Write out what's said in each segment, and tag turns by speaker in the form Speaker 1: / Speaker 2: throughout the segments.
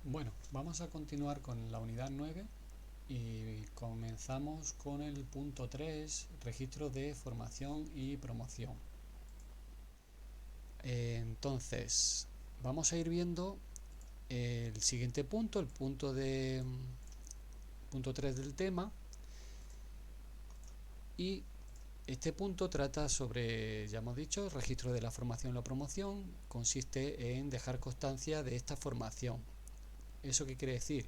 Speaker 1: Bueno, vamos a continuar con la unidad 9 y comenzamos con el punto 3, registro de formación y promoción. Entonces, vamos a ir viendo el siguiente punto, el punto 3 del tema, y este punto trata sobre, ya hemos dicho, registro de la formación y la promoción. Consiste en dejar constancia de esta formación. ¿Eso qué quiere decir?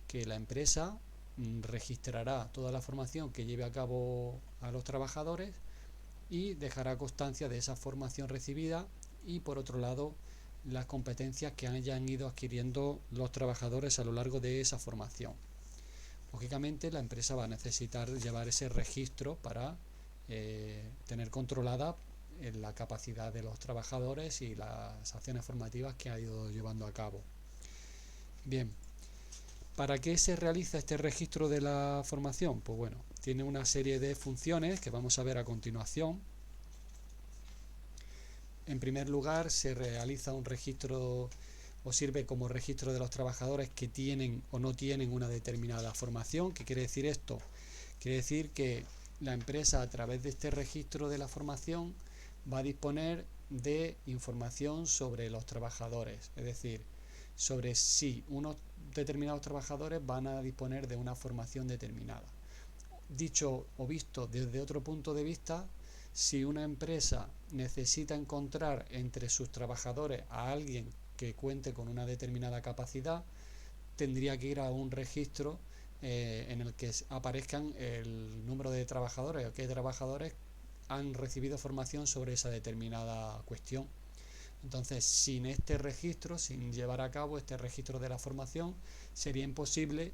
Speaker 1: Que la empresa registrará toda la formación que lleve a cabo a los trabajadores y dejará constancia de esa formación recibida y, por otro lado, las competencias que hayan ido adquiriendo los trabajadores a lo largo de esa formación. Lógicamente, la empresa va a necesitar llevar ese registro para tener controlada la capacidad de los trabajadores y las acciones formativas que ha ido llevando a cabo. Bien, ¿para qué se realiza este registro de la formación? Pues bueno, tiene una serie de funciones que vamos a ver a continuación. En primer lugar, se realiza un registro o sirve como registro de los trabajadores que tienen o no tienen una determinada formación. ¿Qué quiere decir esto? Quiere decir que la empresa, a través de este registro de la formación, va a disponer de información sobre los trabajadores, es decir, sobre si unos determinados trabajadores van a disponer de una formación determinada. Dicho o visto desde otro punto de vista, si una empresa necesita encontrar entre sus trabajadores a alguien que cuente con una determinada capacidad, tendría que ir a un registro en el que aparezcan el número de trabajadores o qué trabajadores han recibido formación sobre esa determinada cuestión. Entonces, sin este registro, sin llevar a cabo este registro de la formación, sería imposible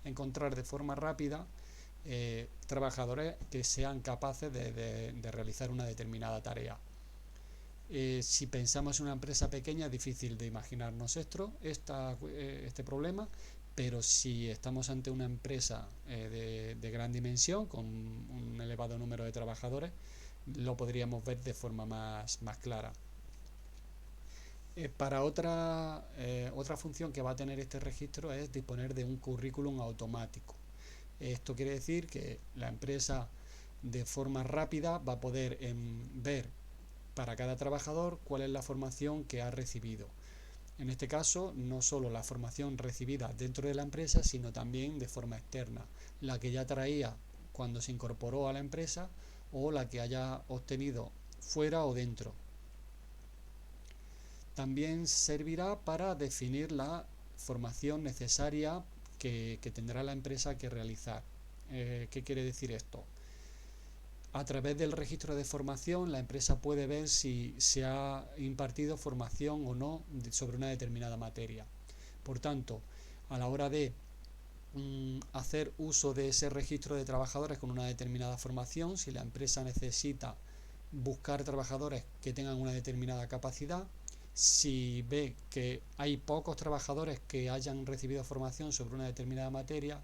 Speaker 1: encontrar de forma rápida trabajadores que sean capaces de realizar una determinada tarea. Si pensamos en una empresa pequeña, es difícil de imaginarnos este problema, pero si estamos ante una empresa de gran dimensión, con un elevado número de trabajadores, lo podríamos ver de forma más clara. Para otra función que va a tener este registro es disponer de un currículum automático. Esto quiere decir que la empresa, de forma rápida, va a poder ver para cada trabajador cuál es la formación que ha recibido. En este caso, no solo la formación recibida dentro de la empresa, sino también de forma externa, la que ya traía cuando se incorporó a la empresa o la que haya obtenido fuera o dentro. También servirá para definir la formación necesaria que tendrá la empresa que realizar. ¿Qué quiere decir esto? A través del registro de formación, la empresa puede ver si se ha impartido formación o no sobre una determinada materia. Por tanto, a la hora de hacer uso de ese registro de trabajadores con una determinada formación, si la empresa necesita buscar trabajadores que tengan una determinada capacidad, si ve que hay pocos trabajadores que hayan recibido formación sobre una determinada materia,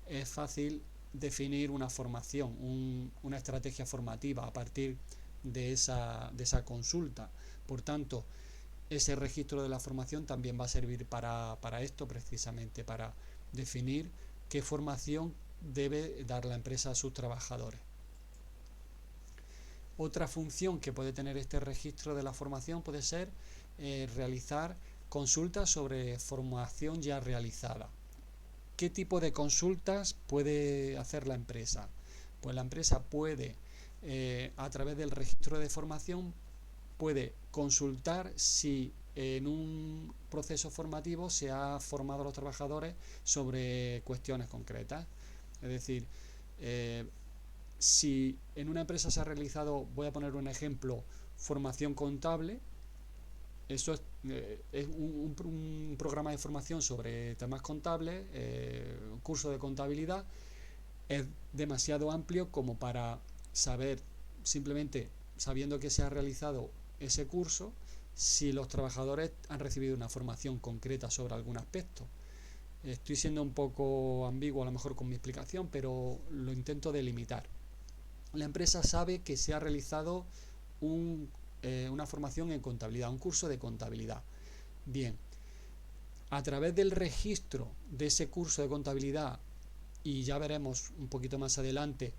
Speaker 1: es fácil definir una formación, una estrategia formativa a partir de esa consulta. Por tanto, ese registro de la formación también va a servir para esto, precisamente para definir qué formación debe dar la empresa a sus trabajadores. Otra función que puede tener este registro de la formación puede ser realizar consultas sobre formación ya realizada. ¿Qué tipo de consultas puede hacer la empresa? Pues la empresa puede, a través del registro de formación, puede consultar si en un proceso formativo se ha formado a los trabajadores sobre cuestiones concretas. Es decir, si en una empresa se ha realizado, voy a poner un ejemplo, formación contable, eso es un programa de formación sobre temas contables, un curso de contabilidad, es demasiado amplio como para saber, simplemente sabiendo que se ha realizado ese curso, si los trabajadores han recibido una formación concreta sobre algún aspecto. Estoy siendo un poco ambiguo a lo mejor con mi explicación, pero lo intento delimitar. La empresa sabe que se ha realizado una formación en contabilidad, un curso de contabilidad. Bien, A través del registro de ese curso de contabilidad, y ya veremos un poquito más adelante,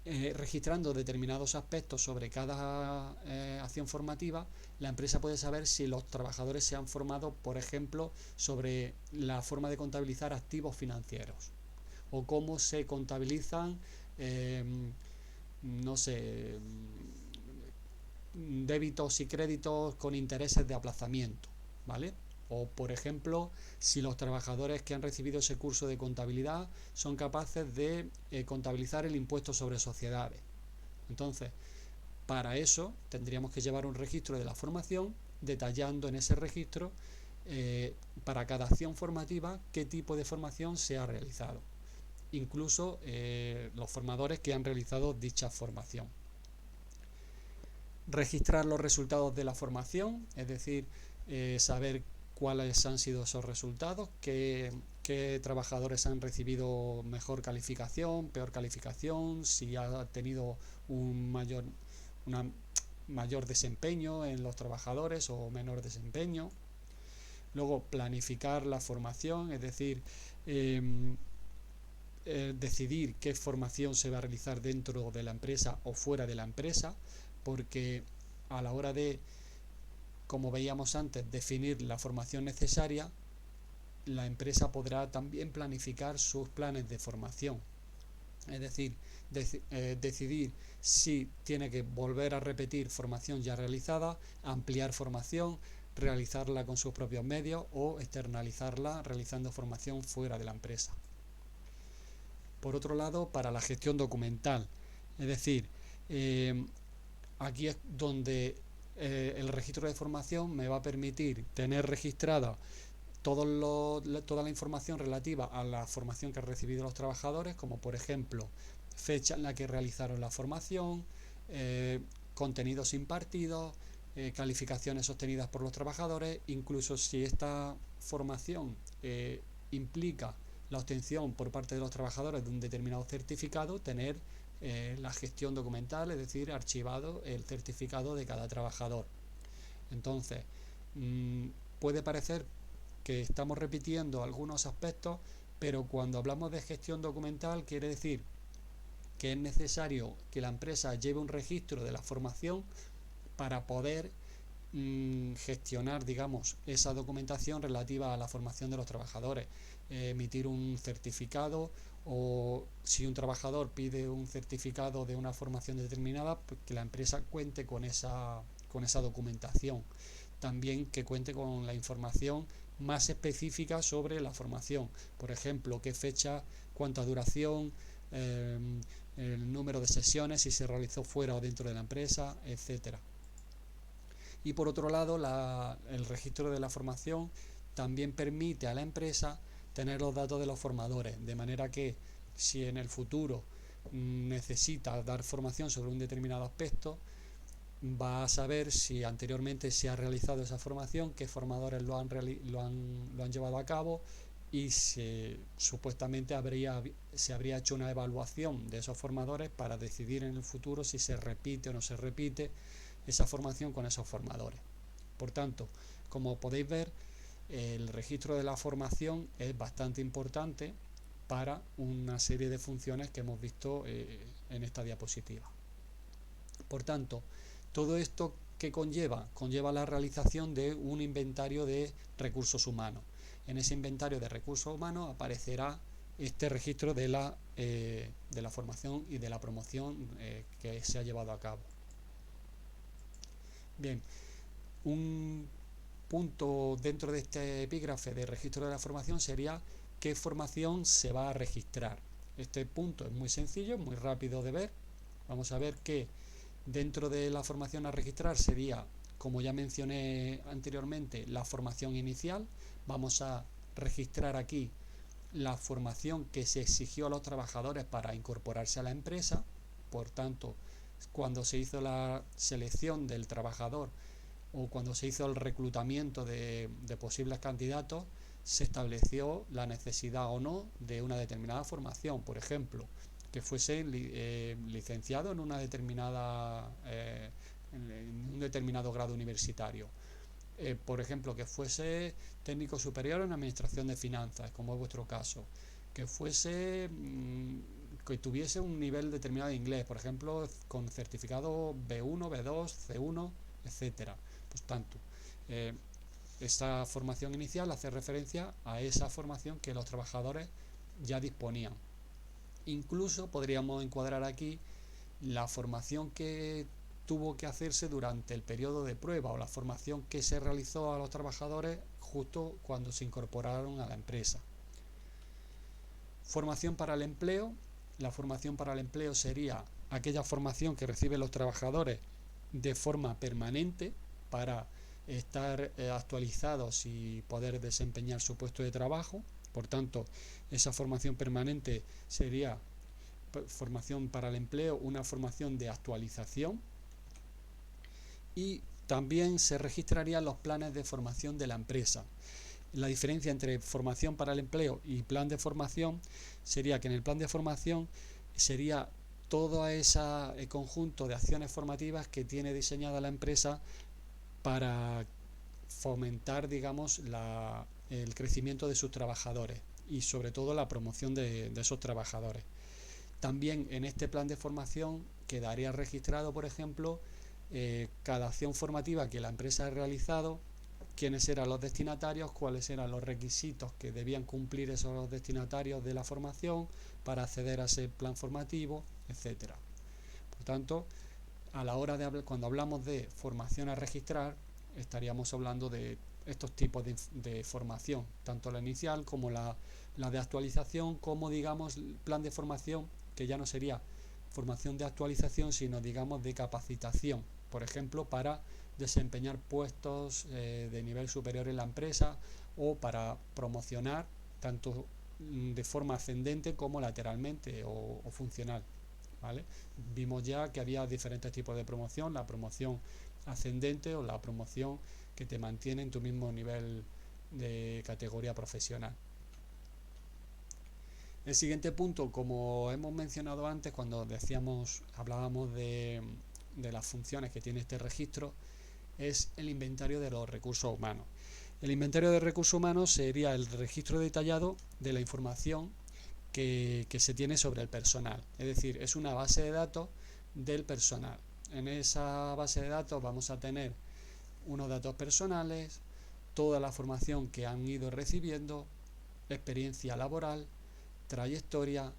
Speaker 1: registrando determinados aspectos sobre cada acción formativa, la empresa puede saber si los trabajadores se han formado, por ejemplo, sobre la forma de contabilizar activos financieros o cómo se contabilizan, no sé, débitos y créditos con intereses de aplazamiento, ¿vale? O, por ejemplo, si los trabajadores que han recibido ese curso de contabilidad son capaces de contabilizar el impuesto sobre sociedades. Entonces, para eso tendríamos que llevar un registro de la formación, detallando en ese registro para cada acción formativa qué tipo de formación se ha realizado, incluso los formadores que han realizado dicha formación. Registrar los resultados de la formación, es decir, saber cuáles han sido esos resultados, qué trabajadores han recibido mejor calificación, peor calificación, si ha tenido una mayor desempeño en los trabajadores o menor desempeño. Luego, planificar la formación, es decir, decidir qué formación se va a realizar dentro de la empresa o fuera de la empresa, porque a la hora de, como veíamos antes, definir la formación necesaria, la empresa podrá también planificar sus planes de formación. Es decir, decidir si tiene que volver a repetir formación ya realizada, ampliar formación, realizarla con sus propios medios o externalizarla realizando formación fuera de la empresa. Por otro lado, para la gestión documental, es decir, aquí es donde el registro de formación me va a permitir tener registrada toda la información relativa a la formación que han recibido los trabajadores, como por ejemplo fecha en la que realizaron la formación, contenidos impartidos, calificaciones obtenidas por los trabajadores, incluso si esta formación implica la obtención por parte de los trabajadores de un determinado certificado, tener la gestión documental, es decir, archivado el certificado de cada trabajador. Entonces, puede parecer que estamos repitiendo algunos aspectos, pero cuando hablamos de gestión documental quiere decir que es necesario que la empresa lleve un registro de la formación para poder gestionar, digamos, esa documentación relativa a la formación de los trabajadores, emitir un certificado, o si un trabajador pide un certificado de una formación determinada, pues que la empresa cuente con esa documentación. También que cuente con la información más específica sobre la formación, por ejemplo, qué fecha, cuánta duración, el número de sesiones, si se realizó fuera o dentro de la empresa, etcétera. Y por otro lado, el registro de la formación también permite a la empresa tener los datos de los formadores, de manera que si en el futuro necesita dar formación sobre un determinado aspecto, va a saber si anteriormente se ha realizado esa formación, qué formadores lo han llevado a cabo, y supuestamente se habría hecho una evaluación de esos formadores para decidir en el futuro si se repite o no se repite esa formación con esos formadores. Por tanto, como podéis ver, el registro de la formación es bastante importante para una serie de funciones que hemos visto en esta diapositiva. Por tanto, todo esto que conlleva la realización de un inventario de recursos humanos. En ese inventario de recursos humanos aparecerá este registro de la formación y de la promoción que se ha llevado a cabo. Bien, un punto dentro de este epígrafe de registro de la formación sería qué formación se va a registrar. Este punto es muy sencillo, muy rápido de ver. Vamos a ver que dentro de la formación a registrar sería, como ya mencioné anteriormente, la formación inicial. Vamos a registrar aquí la formación que se exigió a los trabajadores para incorporarse a la empresa. Por tanto, cuando se hizo la selección del trabajador o cuando se hizo el reclutamiento de posibles candidatos, se estableció la necesidad o no de una determinada formación, por ejemplo, que fuese licenciado en una determinada en un determinado grado universitario, Por ejemplo, que fuese técnico superior en administración de finanzas, como es vuestro caso, que fuese que tuviese un nivel determinado de inglés, por ejemplo, con certificado B1, B2, C1, etcétera. Pues tanto, eh, esa formación inicial hace referencia a esa formación que los trabajadores ya disponían. Incluso podríamos encuadrar aquí la formación que tuvo que hacerse durante el periodo de prueba o la formación que se realizó a los trabajadores justo cuando se incorporaron a la empresa. Formación para el empleo. La formación para el empleo sería aquella formación que reciben los trabajadores de forma permanente para estar actualizados y poder desempeñar su puesto de trabajo. Por tanto, esa formación permanente sería formación para el empleo, una formación de actualización, y también se registrarían los planes de formación de la empresa. La diferencia entre formación para el empleo y plan de formación sería que en el plan de formación sería todo ese conjunto de acciones formativas que tiene diseñada la empresa para fomentar, digamos, el crecimiento de sus trabajadores y sobre todo la promoción de esos trabajadores. También en este plan de formación quedaría registrado, por ejemplo, cada acción formativa que la empresa ha realizado, quiénes eran los destinatarios, cuáles eran los requisitos que debían cumplir esos destinatarios de la formación para acceder a ese plan formativo, etcétera. Por tanto, a la hora de hablar, cuando hablamos de formación a registrar, estaríamos hablando de estos tipos de formación, tanto la inicial como la de actualización, como digamos el plan de formación, que ya no sería formación de actualización, sino digamos de capacitación, por ejemplo, para desempeñar puestos de nivel superior en la empresa o para promocionar tanto de forma ascendente como lateralmente o funcional, ¿vale? Vimos ya que había diferentes tipos de promoción, la promoción ascendente o la promoción que te mantiene en tu mismo nivel de categoría profesional. El siguiente punto, como hemos mencionado antes cuando hablábamos de las funciones que tiene este registro, es el inventario de los recursos humanos. El inventario de recursos humanos sería el registro detallado de la información que se tiene sobre el personal, es decir, es una base de datos del personal. En esa base de datos vamos a tener unos datos personales, toda la formación que han ido recibiendo, experiencia laboral, trayectoria,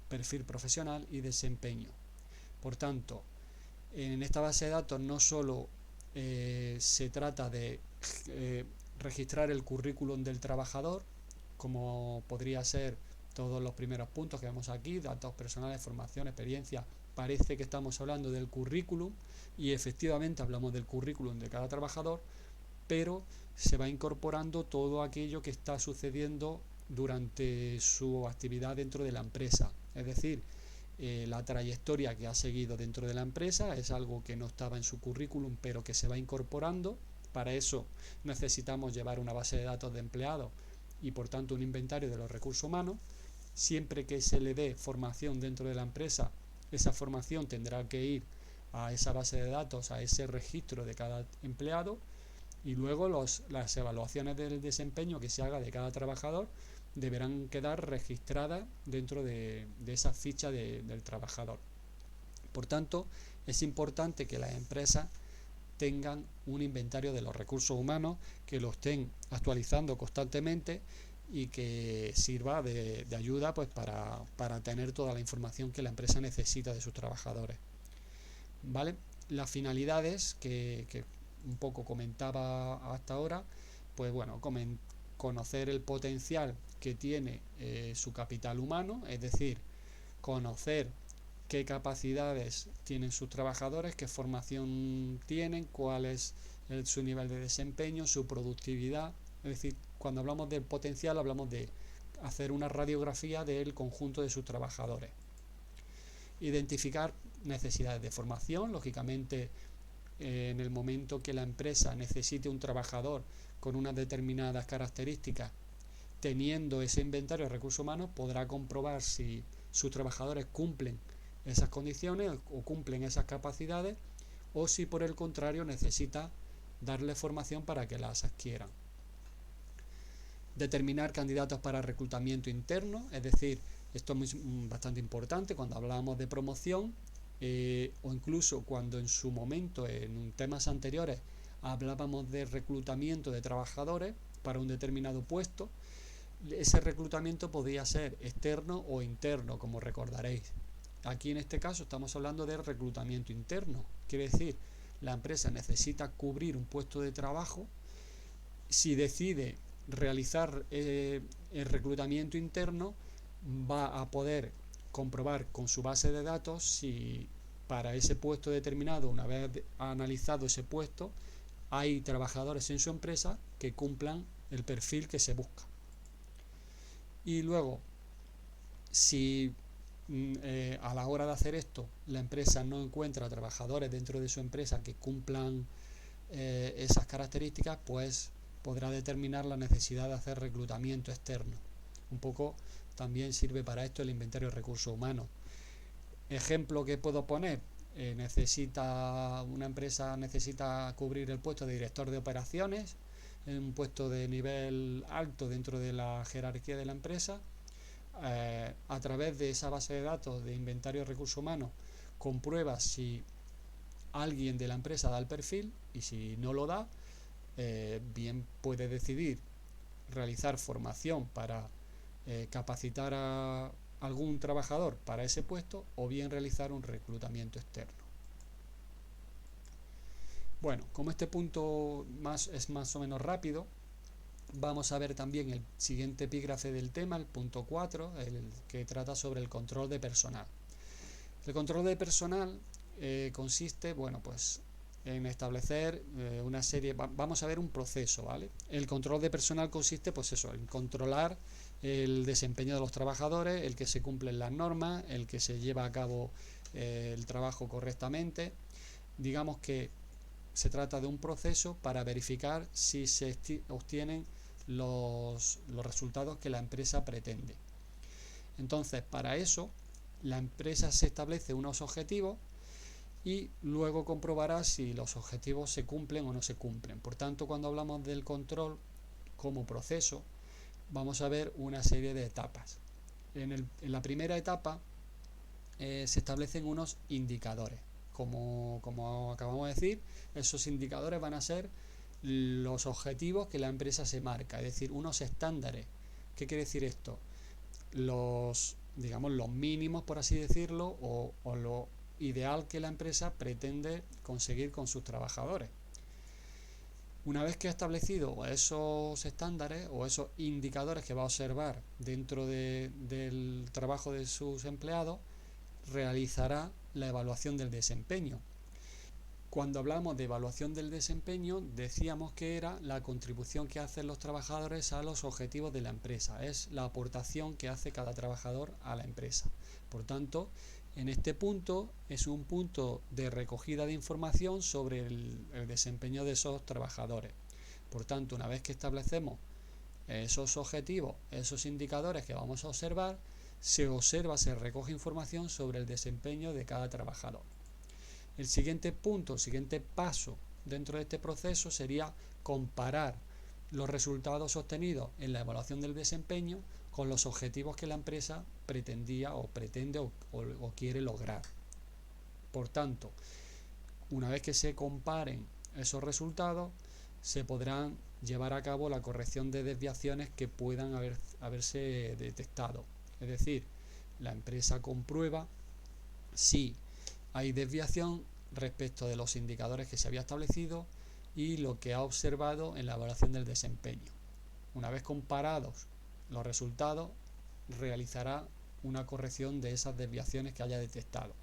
Speaker 1: perfil profesional y desempeño. Por tanto, en esta base de datos no solo se trata de registrar el currículum del trabajador, como podría ser todos los primeros puntos que vemos aquí, datos personales, formación, experiencia. Parece que estamos hablando del currículum y efectivamente hablamos del currículum de cada trabajador, pero se va incorporando todo aquello que está sucediendo durante su actividad dentro de la empresa. Es decir, la trayectoria que ha seguido dentro de la empresa es algo que no estaba en su currículum, pero que se va incorporando. Para eso necesitamos llevar una base de datos de empleados y por tanto un inventario de los recursos humanos. Siempre que se le dé formación dentro de la empresa, esa formación tendrá que ir a esa base de datos, a ese registro de cada empleado, y luego las evaluaciones del desempeño que se haga de cada trabajador deberán quedar registradas dentro de esa ficha del trabajador. Por tanto, es importante que las empresas tengan un inventario de los recursos humanos, que lo estén actualizando constantemente y que sirva de ayuda pues para tener toda la información que la empresa necesita de sus trabajadores. ¿Vale? Las finalidades que un poco comentaba hasta ahora, pues bueno, conocer el potencial que tiene su capital humano, es decir, conocer qué capacidades tienen sus trabajadores, qué formación tienen, cuál es su nivel de desempeño, su productividad. Es decir, cuando hablamos del potencial hablamos de hacer una radiografía del conjunto de sus trabajadores. Identificar necesidades de formación, lógicamente en el momento que la empresa necesite un trabajador con unas determinadas características, teniendo ese inventario de recursos humanos podrá comprobar si sus trabajadores cumplen esas condiciones o cumplen esas capacidades, o si por el contrario necesita darles formación para que las adquieran. Determinar candidatos para reclutamiento interno, es decir, esto es bastante importante cuando hablamos de promoción, o incluso cuando en su momento, en temas anteriores, hablábamos de reclutamiento de trabajadores para un determinado puesto. Ese reclutamiento podía ser externo o interno, como recordaréis. Aquí en este caso estamos hablando de reclutamiento interno, quiere decir, la empresa necesita cubrir un puesto de trabajo. Si decide realizar el reclutamiento interno, va a poder comprobar con su base de datos si para ese puesto determinado, una vez analizado ese puesto, hay trabajadores en su empresa que cumplan el perfil que se busca. Y luego, si a la hora de hacer esto la empresa no encuentra trabajadores dentro de su empresa que cumplan esas características, pues podrá determinar la necesidad de hacer reclutamiento externo. Un poco también sirve para esto el inventario de recursos humanos. Ejemplo que puedo poner, una empresa necesita cubrir el puesto de director de operaciones, un puesto de nivel alto dentro de la jerarquía de la empresa. A través de esa base de datos de inventario de recursos humanos comprueba si alguien de la empresa da el perfil, y si no lo da, bien puede decidir realizar formación para capacitar a algún trabajador para ese puesto, o bien realizar un reclutamiento externo. Bueno, como este punto es más o menos rápido, vamos a ver también el siguiente epígrafe del tema, el punto 4, el que trata sobre el control de personal. El control de personal consiste, bueno, pues en establecer una serie, vamos a ver un proceso, ¿vale? El control de personal consiste, pues eso, en controlar el desempeño de los trabajadores, el que se cumplen las normas, el que se lleva a cabo el trabajo correctamente. Digamos que se trata de un proceso para verificar si se obtienen los resultados que la empresa pretende. Entonces, para eso, la empresa se establece unos objetivos y luego comprobará si los objetivos se cumplen o no se cumplen. Por tanto, cuando hablamos del control como proceso, vamos a ver una serie de etapas. En la primera etapa se establecen unos indicadores. Como acabamos de decir, esos indicadores van a ser los objetivos que la empresa se marca, es decir, unos estándares. ¿Qué quiere decir esto? Digamos, los mínimos, por así decirlo, o lo ideal que la empresa pretende conseguir con sus trabajadores. Una vez que ha establecido esos estándares o esos indicadores que va a observar dentro del trabajo de sus empleados, realizará la evaluación del desempeño. Cuando hablamos de evaluación del desempeño, decíamos que era la contribución que hacen los trabajadores a los objetivos de la empresa, es la aportación que hace cada trabajador a la empresa. Por tanto, en este punto es un punto de recogida de información sobre el desempeño de esos trabajadores. Por tanto, una vez que establecemos esos objetivos, esos indicadores que vamos a observar, se recoge información sobre el desempeño de cada trabajador. El siguiente punto, el siguiente paso dentro de este proceso sería comparar los resultados obtenidos en la evaluación del desempeño con los objetivos que la empresa pretendía o pretende o quiere lograr. Por tanto, una vez que se comparen esos resultados, se podrán llevar a cabo la corrección de desviaciones que puedan haberse detectado. Es decir, la empresa comprueba si hay desviación respecto de los indicadores que se había establecido y lo que ha observado en la evaluación del desempeño. Una vez comparados los resultados, realizará una corrección de esas desviaciones que haya detectado.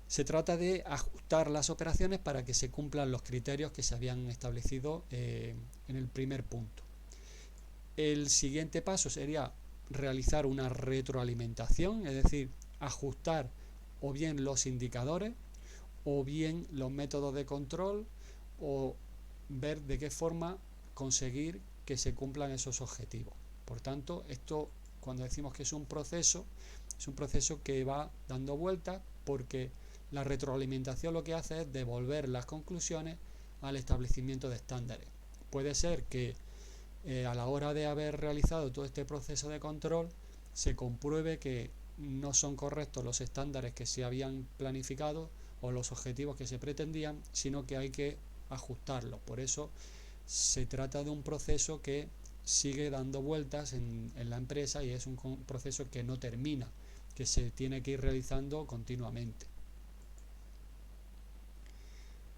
Speaker 1: Se trata de ajustar las operaciones para que se cumplan los criterios que se habían establecido en el primer punto. El siguiente paso sería realizar una retroalimentación, es decir, ajustar o bien los indicadores o bien los métodos de control, o ver de qué forma conseguir que se cumplan esos objetivos. Por tanto, esto, cuando decimos que es un proceso que va dando vueltas, porque la retroalimentación lo que hace es devolver las conclusiones al establecimiento de estándares. Puede ser que a la hora de haber realizado todo este proceso de control se compruebe que no son correctos los estándares que se habían planificado o los objetivos que se pretendían, sino que hay que ajustarlos. Por eso se trata de un proceso que sigue dando vueltas en la empresa y es un proceso que no termina, que se tiene que ir realizando continuamente.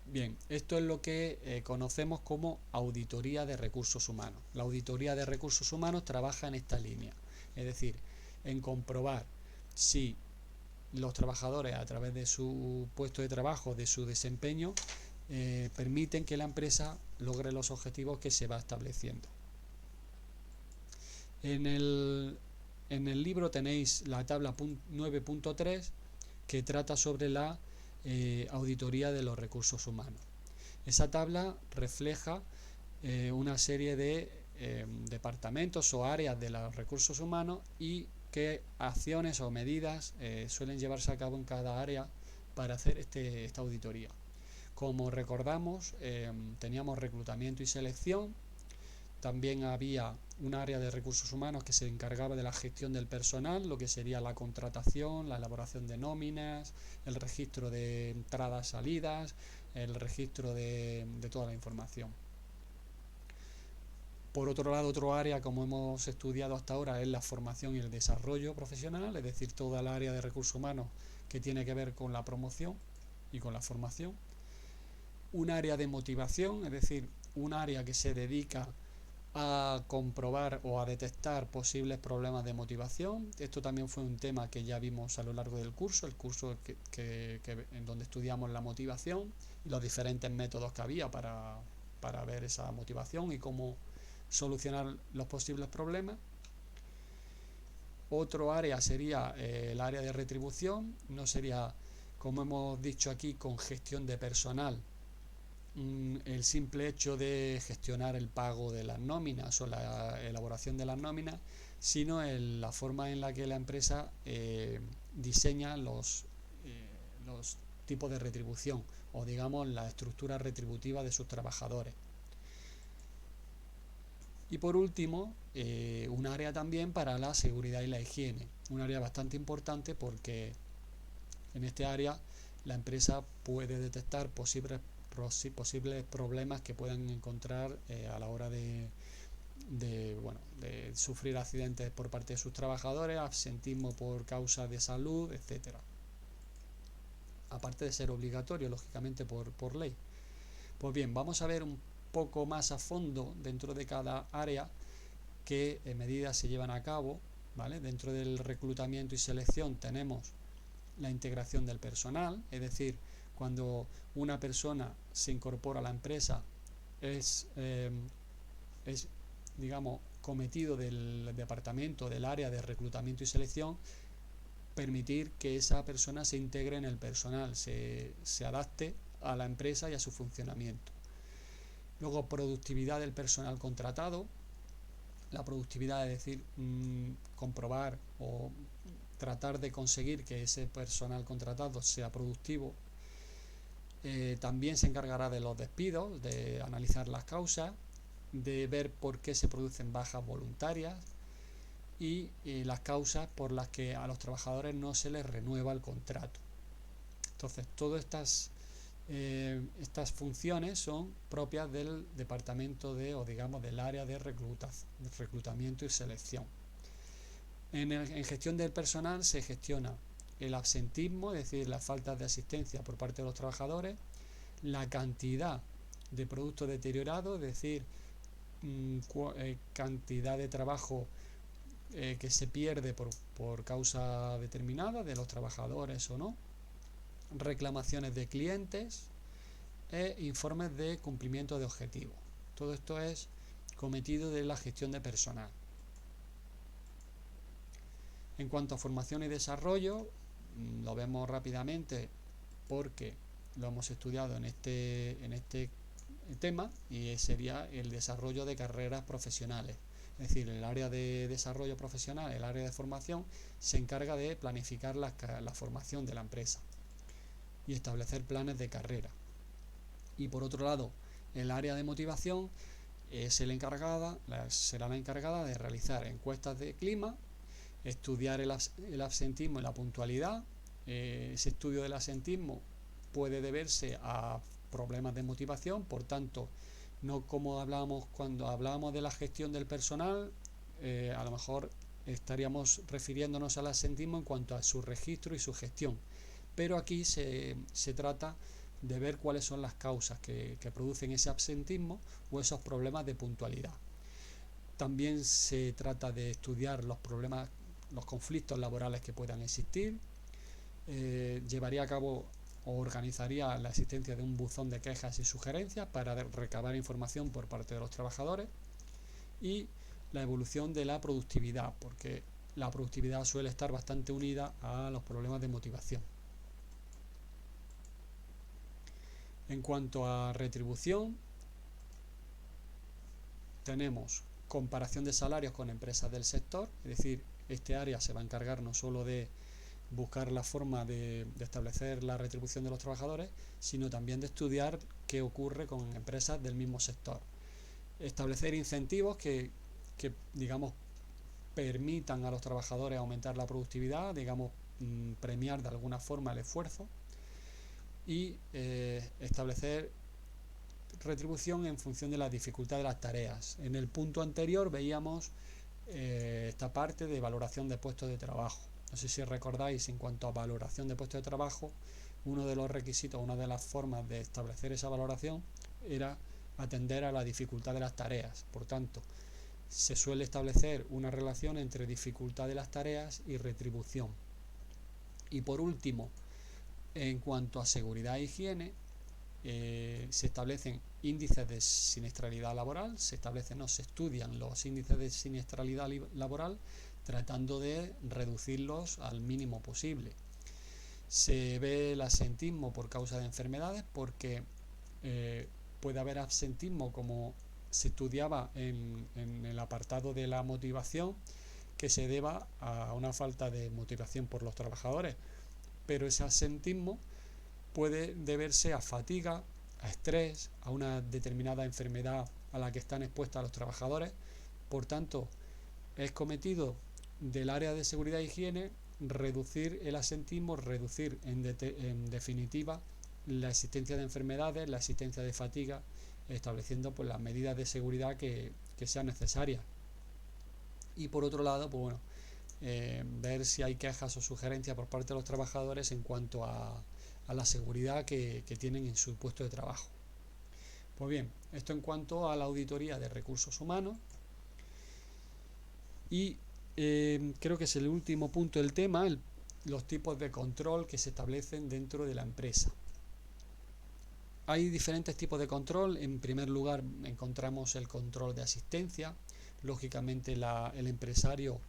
Speaker 1: Bien, esto es lo que conocemos como auditoría de recursos humanos. La auditoría de recursos humanos trabaja en esta línea, es decir, en comprobar si los trabajadores, a través de su puesto de trabajo, de su desempeño, permiten que la empresa logre los objetivos que se va estableciendo. En el libro tenéis la tabla 9.3 que trata sobre la auditoría de los recursos humanos. Esa tabla refleja una serie de departamentos o áreas de los recursos humanos y qué acciones o medidas suelen llevarse a cabo en cada área para hacer esta auditoría. Como recordamos, teníamos reclutamiento y selección. También había un área de recursos humanos que se encargaba de la gestión del personal, lo que sería la contratación, la elaboración de nóminas, el registro de entradas, salidas, el registro de toda la información. Por otro lado, otro área, como hemos estudiado hasta ahora, es la formación y el desarrollo profesional, es decir, toda el área de recursos humanos que tiene que ver con la promoción y con la formación. Un área de motivación, es decir, un área que se dedica a comprobar o a detectar posibles problemas de motivación. Esto también fue un tema que ya vimos a lo largo del curso, el curso en donde estudiamos la motivación y los diferentes métodos que había para ver esa motivación y cómo solucionar los posibles problemas. Otro área sería el área de retribución, no sería, como hemos dicho aquí, con gestión de personal, el simple hecho de gestionar el pago de las nóminas o la elaboración de las nóminas, sino la forma en la que la empresa diseña los tipos de retribución o digamos la estructura retributiva de sus trabajadores. Y por último, un área también para la seguridad y la higiene, un área bastante importante porque en este área la empresa puede detectar posibles problemas que puedan encontrar a la hora de sufrir accidentes por parte de sus trabajadores, absentismo por causas de salud, etcétera. Aparte de ser obligatorio, lógicamente, por ley. Pues bien, vamos a ver un poco más a fondo dentro de cada área qué medidas se llevan a cabo, ¿vale? Dentro del reclutamiento y selección tenemos la integración del personal, es decir, cuando una persona se incorpora a la empresa es digamos, cometido del departamento, del área de reclutamiento y selección, permitir que esa persona se integre en el personal, se adapte a la empresa y a su funcionamiento. Luego, productividad del personal contratado. La productividad es decir, comprobar o tratar de conseguir que ese personal contratado sea productivo. También se encargará de los despidos, de analizar las causas, de ver por qué se producen bajas voluntarias y las causas por las que a los trabajadores no se les renueva el contrato. Entonces, todas estas funciones son propias del departamento del área de reclutamiento y selección. En gestión del personal se gestiona el absentismo, es decir, las faltas de asistencia por parte de los trabajadores, la cantidad de productos deteriorados, es decir, cantidad de trabajo que se pierde por causa determinada de los trabajadores o no, reclamaciones de clientes e informes de cumplimiento de objetivos. Todo esto es cometido de la gestión de personal. En cuanto a formación y desarrollo, lo vemos rápidamente porque lo hemos estudiado en este tema y sería el desarrollo de carreras profesionales. Es decir, el área de desarrollo profesional, el área de formación, se encarga de planificar la formación de la empresa y establecer planes de carrera. Y por otro lado, el área de motivación será la encargada de realizar encuestas de clima, estudiar el absentismo y la puntualidad. Ese estudio del absentismo puede deberse a problemas de motivación, por tanto, no como hablábamos cuando hablábamos de la gestión del personal, a lo mejor estaríamos refiriéndonos al absentismo en cuanto a su registro y su gestión, pero aquí se trata de ver cuáles son las causas que producen ese absentismo o esos problemas de puntualidad. También se trata de estudiar los problemas, los conflictos laborales que puedan existir. Llevaría a cabo o organizaría la existencia de un buzón de quejas y sugerencias para recabar información por parte de los trabajadores, y la evolución de la productividad, porque la productividad suele estar bastante unida a los problemas de motivación. En cuanto a retribución, tenemos comparación de salarios con empresas del sector, es decir, este área se va a encargar no solo de buscar la forma de establecer la retribución de los trabajadores, sino también de estudiar qué ocurre con empresas del mismo sector. Establecer incentivos que digamos, permitan a los trabajadores aumentar la productividad, digamos, premiar de alguna forma el esfuerzo, y establecer retribución en función de la dificultad de las tareas. En el punto anterior veíamos esta parte de valoración de puestos de trabajo. No sé si recordáis, en cuanto a valoración de puestos de trabajo, uno de los requisitos, una de las formas de establecer esa valoración era atender a la dificultad de las tareas. Por tanto, se suele establecer una relación entre dificultad de las tareas y retribución. Y por último, en cuanto a seguridad e higiene, se establecen índices de siniestralidad laboral, se estudian los índices de siniestralidad laboral tratando de reducirlos al mínimo posible. Se ve el absentismo por causa de enfermedades, porque puede haber absentismo, como se estudiaba en el apartado de la motivación, que se deba a una falta de motivación por los trabajadores, pero ese absentismo puede deberse a fatiga, a estrés, a una determinada enfermedad a la que están expuestos los trabajadores. Por tanto, es cometido del área de seguridad e higiene reducir el absentismo, reducir en definitiva la existencia de enfermedades, la existencia de fatiga, estableciendo pues las medidas de seguridad que sean necesarias. Y por otro lado, pues bueno, ver si hay quejas o sugerencias por parte de los trabajadores en cuanto a la seguridad que tienen en su puesto de trabajo. Pues bien, esto en cuanto a la auditoría de recursos humanos. Y creo que es el último punto del tema, los tipos de control que se establecen dentro de la empresa. Hay diferentes tipos de control. En primer lugar, encontramos el control de asistencia. Lógicamente, el empresario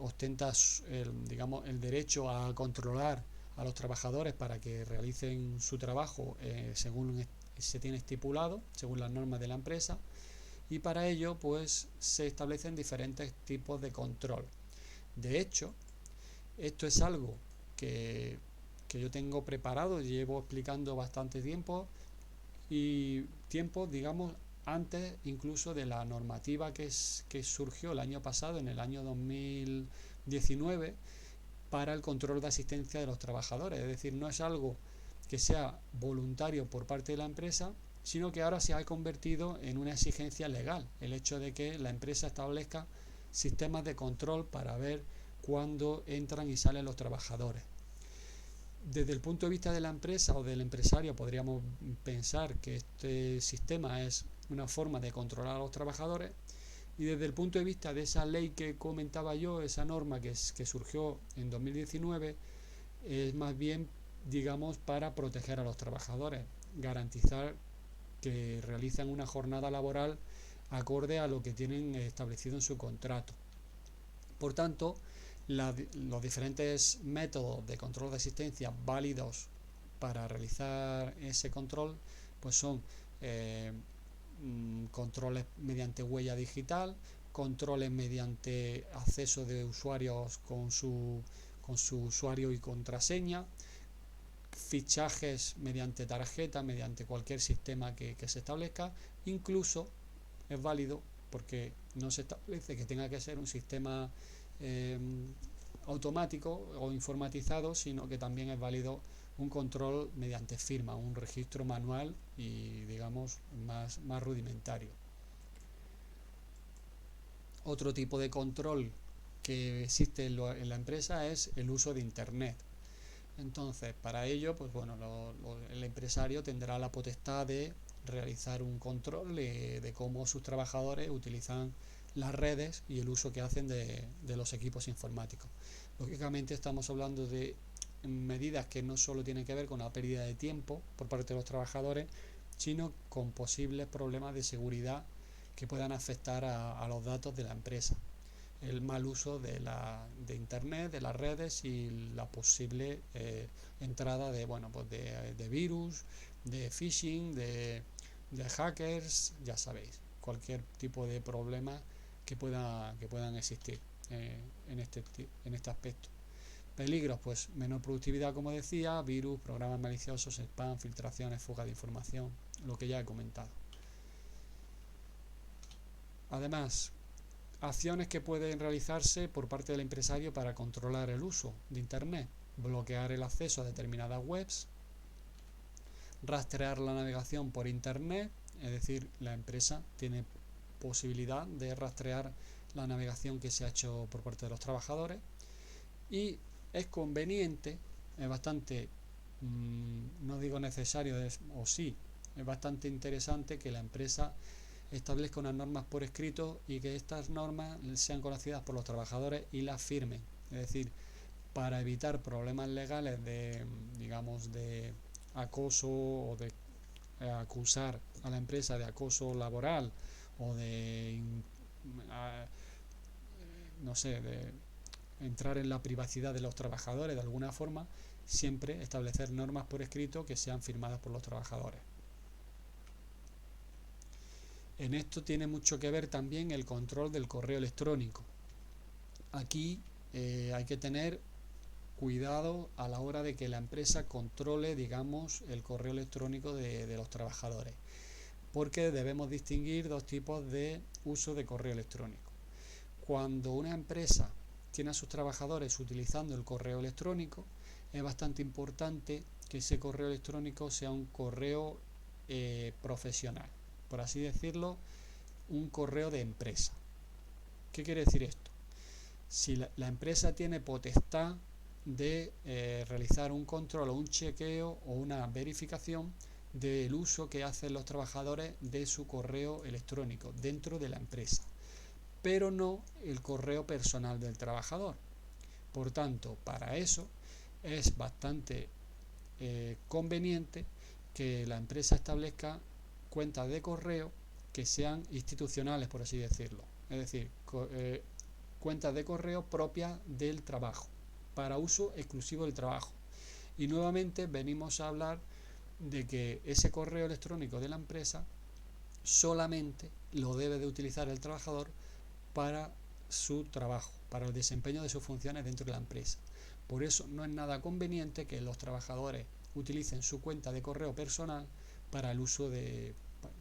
Speaker 1: ostenta el derecho a controlar a los trabajadores para que realicen su trabajo según se tiene estipulado, según las normas de la empresa, y para ello pues se establecen diferentes tipos de control. De hecho, esto es algo que yo tengo preparado, llevo explicando bastante tiempo, digamos, antes incluso de la normativa que surgió el año pasado, en el año 2019, para el control de asistencia de los trabajadores. Es decir, no es algo que sea voluntario por parte de la empresa, sino que ahora se ha convertido en una exigencia legal, el hecho de que la empresa establezca sistemas de control para ver cuándo entran y salen los trabajadores. Desde el punto de vista de la empresa o del empresario, podríamos pensar que este sistema es una forma de controlar a los trabajadores, y desde el punto de vista de esa ley que comentaba yo, esa norma que surgió en 2019, es más bien, digamos, para proteger a los trabajadores, garantizar que realizan una jornada laboral acorde a lo que tienen establecido en su contrato. Por tanto, los diferentes métodos de control de asistencia válidos para realizar ese control pues son controles mediante huella digital, controles mediante acceso de usuarios con su usuario y contraseña, fichajes mediante tarjeta, mediante cualquier sistema que se establezca. Incluso es válido, porque no se establece que tenga que ser un sistema automático o informatizado, sino que también es válido un control mediante firma, un registro manual y digamos más rudimentario. Otro tipo de control que existe en la empresa es el uso de Internet. Entonces, para ello, pues bueno, el empresario tendrá la potestad de realizar un control de cómo sus trabajadores utilizan las redes y el uso que hacen de los equipos informáticos. Lógicamente estamos hablando de medidas que no solo tienen que ver con la pérdida de tiempo por parte de los trabajadores, sino con posibles problemas de seguridad que puedan afectar a los datos de la empresa. El mal uso de Internet, de las redes y la posible entrada de virus, de phishing, de hackers, ya sabéis, cualquier tipo de problema que puedan existir en este aspecto. Peligros, pues menor productividad, como decía, virus, programas maliciosos, spam, filtraciones, fuga de información, lo que ya he comentado. Además, acciones que pueden realizarse por parte del empresario para controlar el uso de Internet: bloquear el acceso a determinadas webs, rastrear la navegación por Internet, es decir, la empresa tiene posibilidad de rastrear la navegación que se ha hecho por parte de los trabajadores, y es conveniente, es bastante, no digo necesario, es bastante interesante que la empresa establezca unas normas por escrito y que estas normas sean conocidas por los trabajadores y las firmen. Es decir, para evitar problemas legales de acoso o de acusar a la empresa de acoso laboral o de entrar en la privacidad de los trabajadores de alguna forma, siempre establecer normas por escrito que sean firmadas por los trabajadores. En esto tiene mucho que ver también el control del correo electrónico. Aquí hay que tener cuidado a la hora de que la empresa controle, digamos, el correo electrónico de los trabajadores, porque debemos distinguir dos tipos de uso de correo electrónico. Cuando una empresa tiene a sus trabajadores utilizando el correo electrónico, es bastante importante que ese correo electrónico sea un correo profesional, por así decirlo, un correo de empresa. ¿Qué quiere decir esto? Si la empresa tiene potestad de realizar un control o un chequeo o una verificación del uso que hacen los trabajadores de su correo electrónico dentro de la empresa, pero no el correo personal del trabajador. Por tanto, para eso es bastante conveniente que la empresa establezca cuentas de correo que sean institucionales, por así decirlo, es decir, cuentas de correo propias del trabajo, para uso exclusivo del trabajo. Y nuevamente venimos a hablar de que ese correo electrónico de la empresa solamente lo debe de utilizar el trabajador para su trabajo, para el desempeño de sus funciones dentro de la empresa. Por eso no es nada conveniente que los trabajadores utilicen su cuenta de correo personal para el uso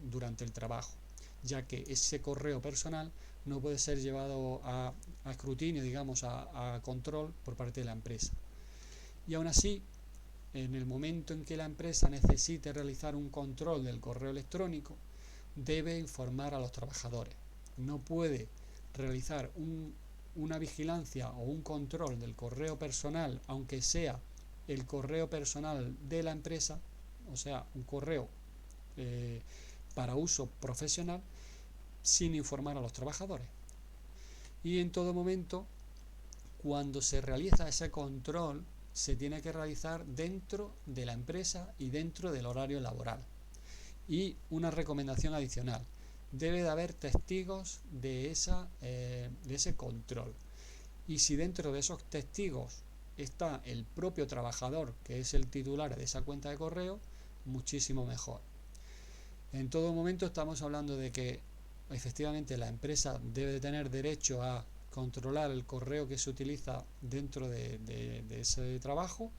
Speaker 1: durante el trabajo, ya que ese correo personal no puede ser llevado a escrutinio, digamos, a control por parte de la empresa. Y aún así, en el momento en que la empresa necesite realizar un control del correo electrónico, debe informar a los trabajadores. No puede realizar una vigilancia o un control del correo personal, aunque sea el correo personal de la empresa, o sea, un correo para uso profesional, sin informar a los trabajadores. Y en todo momento, cuando se realiza ese control, se tiene que realizar dentro de la empresa y dentro del horario laboral. Y una recomendación adicional: debe de haber testigos de ese control. Y si dentro de esos testigos está el propio trabajador, que es el titular de esa cuenta de correo, muchísimo mejor. En todo momento estamos hablando de que efectivamente la empresa debe de tener derecho a controlar el correo que se utiliza dentro de ese trabajo,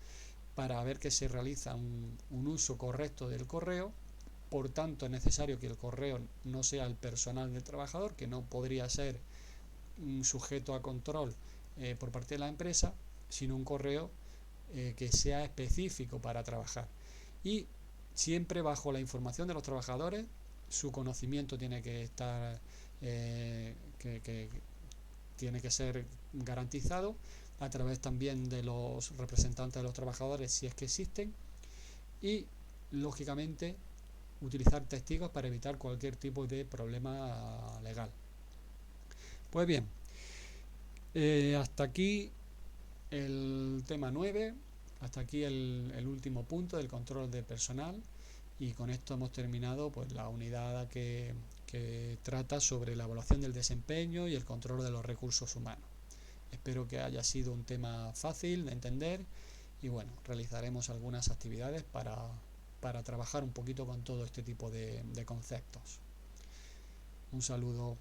Speaker 1: para ver que se realiza un uso correcto del correo. Por tanto, es necesario que el correo no sea el personal del trabajador, que no podría ser un sujeto a control por parte de la empresa, sino un correo que sea específico para trabajar. Y siempre bajo la información de los trabajadores, su conocimiento tiene que estar, tiene que ser garantizado a través también de los representantes de los trabajadores, si es que existen, y lógicamente utilizar testigos para evitar cualquier tipo de problema legal. Pues bien, hasta aquí el tema 9, hasta aquí el último punto del control de personal, y con esto hemos terminado pues la unidad que trata sobre la evaluación del desempeño y el control de los recursos humanos. Espero que haya sido un tema fácil de entender y bueno, realizaremos algunas actividades para trabajar un poquito con todo este tipo de conceptos. Un saludo.